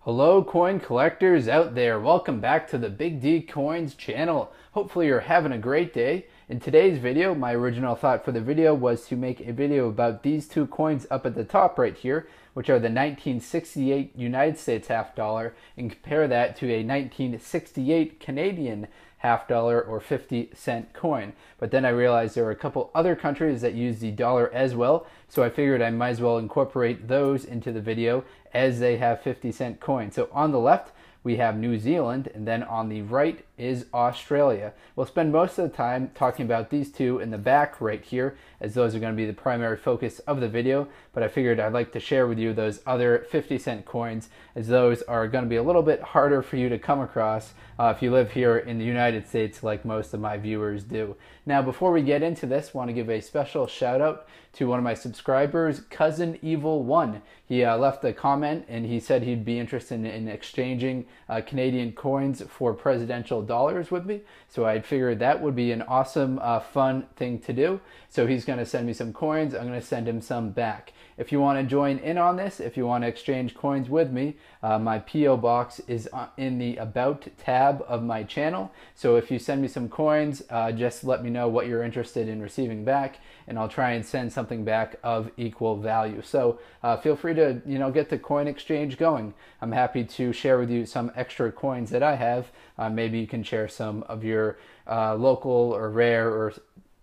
Hello coin collectors out there, welcome back to the Big D Coins channel. Hopefully you're having a great day. In today's video, my original thought for the video was to make a video about these two coins up at the top right here, which are the 1968 United States half dollar, and compare that to a 1968 Canadian half dollar or 50-cent coin. But then I realized there were a couple other countries that use the dollar as well, so I figured I might as well incorporate those into the video as they have 50-cent coins. So on the left we have New Zealand, and then on the right is Australia. We'll spend most of the time talking about these two in the back right here, as those are going to be the primary focus of the video, but I figured I'd like to share with you those other 50-cent coins, as those are going to be a little bit harder for you to come across if you live here in the United States like most of my viewers do. Now, before we get into this, I want to give a special shout out to one of my subscribers, Cousin Evil 1. He left a comment and he said he'd be interested in exchanging Canadian coins for presidential dollars with me. So I figured that would be an awesome, fun thing to do. So he's going to send me some coins. I'm going to send him some back. If you want to join in on this, if you want to exchange coins with me, my P.O. box is in the About tab of my channel. So if you send me some coins, just let me know what you're interested in receiving back, and I'll try and send something back of equal value. So feel free to get the coin exchange going. I'm happy to share with you some extra coins that I have. Maybe you can share some of your local or rare or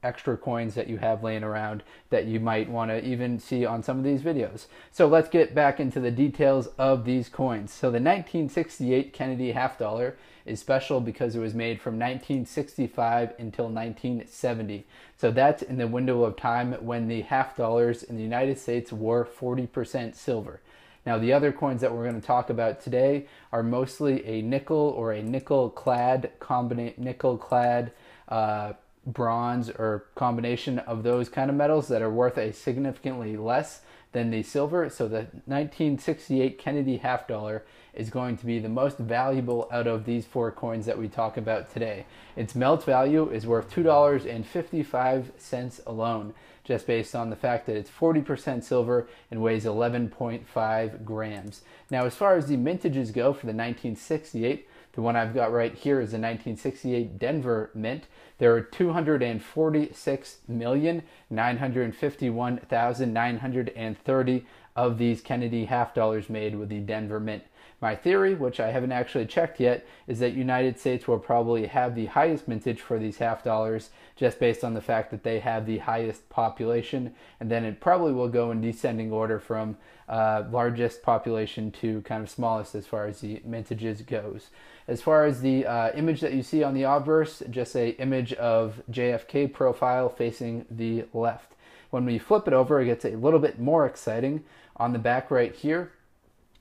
extra coins that you have laying around that you might want to even see on some of these videos. So let's get back into the details of these coins. So the 1968 Kennedy half dollar is special because it was made from 1965 until 1970. So that's in the window of time when the half dollars in the United States were 40% silver. Now, the other coins that we're going to talk about today are mostly a nickel or a nickel-clad, bronze or combination of those kind of metals that are worth a significantly less than the silver. So the 1968 Kennedy half dollar is going to be the most valuable out of these four coins that we talk about today. Its melt value is worth $2.55 alone, just based on the fact that it's 40% silver and weighs 11.5 grams. Now, as far as the mintages go for the 1968, the one I've got right here is the 1968 Denver Mint. There are 246,951,930 of these Kennedy half dollars made with the Denver Mint. My theory, which I haven't actually checked yet, is that United States will probably have the highest mintage for these half dollars, just based on the fact that they have the highest population, and then it probably will go in descending order from largest population to kind of smallest as far as the mintages goes. As far as the image that you see on the obverse, just an image of JFK profile facing the left. When we flip it over, it gets a little bit more exciting. On the back right here,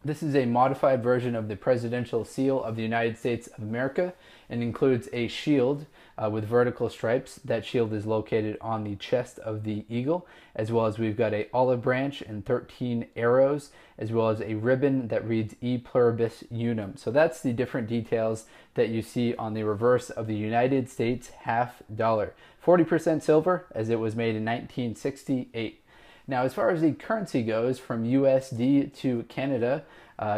this is a modified version of the presidential seal of the United States of America, and includes a shield with vertical stripes. That shield is located on the chest of the eagle, as well as we've got a olive branch and 13 arrows, as well as a ribbon that reads E Pluribus Unum. So that's the different details that you see on the reverse of the United States half dollar. 40% silver, as it was made in 1968. Now, as far as the currency goes, from USD to Canada,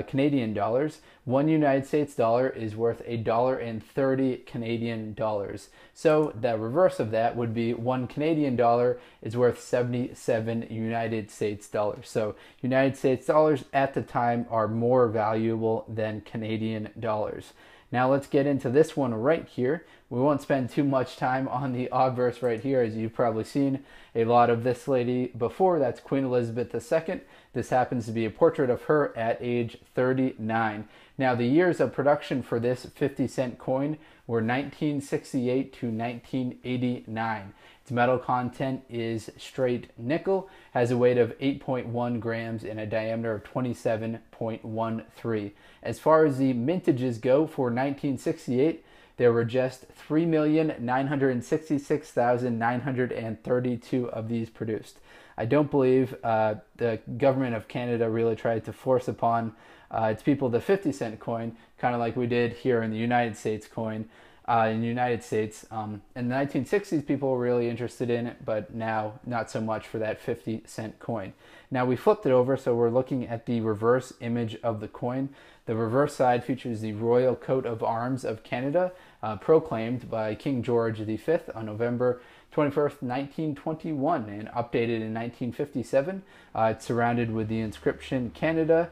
Canadian dollars, one United States dollar is worth $1.30 Canadian dollars. So the reverse of that would be one Canadian dollar is worth 77 United States dollars. So United States dollars at the time are more valuable than Canadian dollars. Now let's get into this one right here. We won't spend too much time on the obverse right here, as you've probably seen a lot of this lady before. That's Queen Elizabeth II. This happens to be a portrait of her at age 39. Now, the years of production for this 50-cent coin were 1968 to 1989. Its metal content is straight nickel, has a weight of 8.1 grams and a diameter of 27.13. As far as the mintages go for 1968, there were just 3,966,932 of these produced. I don't believe the government of Canada really tried to force upon its people the 50-cent coin, kind of like we did here in the United States coin. in the United States. In the 1960s, people were really interested in it, but now not so much for that 50-cent coin. Now we flipped it over, so we're looking at the reverse image of the coin. The reverse side features the Royal Coat of Arms of Canada, proclaimed by King George V on November 21st, 1921, and updated in 1957. It's surrounded with the inscription Canada,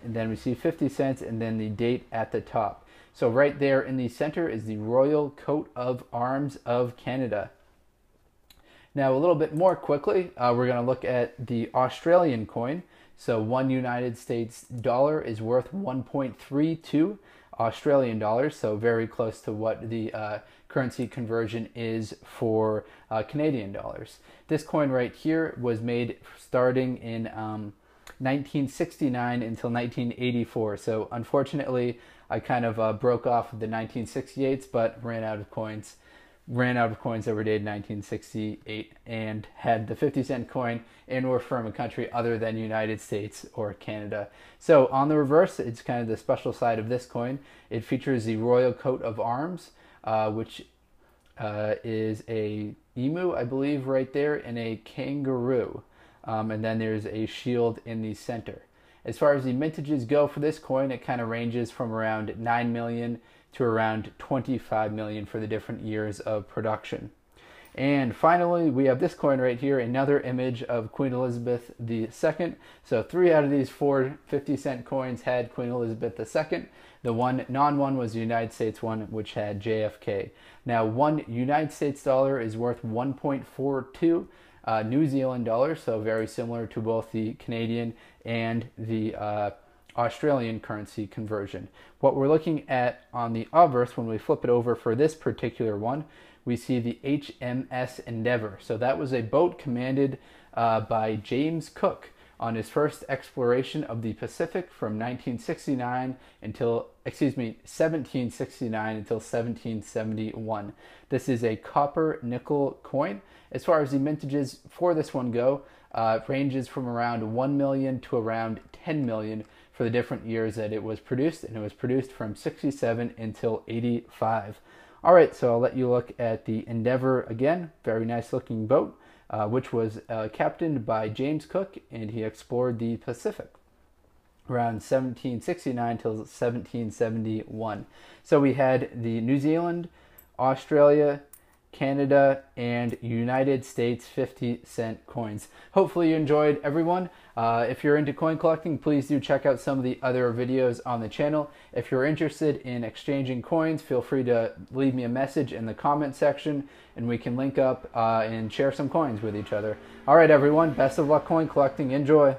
and then we see 50 cents, and then the date at the top. So right there in the center is the Royal Coat of Arms of Canada. Now a little bit more quickly, we're going to look at the Australian coin. So one United States dollar is worth 1.32 Australian dollars, so very close to what the currency conversion is for Canadian dollars. This coin right here was made starting in 1969 until 1984. So unfortunately, I kind of broke off the 1968s, but ran out of coins that were dated in 1968 and had the 50-cent coin and were from a country other than United States or Canada. So on the reverse, it's kind of the special side of this coin. It features the Royal Coat of Arms, which is a emu, I believe, right there, and a kangaroo. And then there's a shield in the center. As far as the mintages go for this coin, it kind of ranges from around 9 million to around 25 million for the different years of production. And finally, we have this coin right here, another image of Queen Elizabeth II. So 3 out of these 4 50-cent coins had Queen Elizabeth II. The non-one was the United States one, which had JFK. Now, one United States dollar is worth 1.42 New Zealand dollars, so very similar to both the Canadian and the Australian currency conversion. What we're looking at on the obverse, when we flip it over for this particular one, we see the HMS Endeavour. So that was a boat commanded by James Cook on his first exploration of the Pacific from 1769 until 1771. This is a copper nickel coin. As far as the mintages for this one go, it ranges from around 1 million to around 10 million for the different years that it was produced, and it was produced from 67 until 85. All right, so I'll let you look at the Endeavour again. Very nice looking boat, which was captained by James Cook, and he explored the Pacific around 1769 till 1771. So we had the New Zealand, Australia, Canada, and United States 50-cent coins. Hopefully you enjoyed, everyone. If you're into coin collecting, please do check out some of the other videos on the channel. If you're interested in exchanging coins, feel free to leave me a message in the comment section, and we can link up and share some coins with each other. All right, everyone, best of luck coin collecting. Enjoy.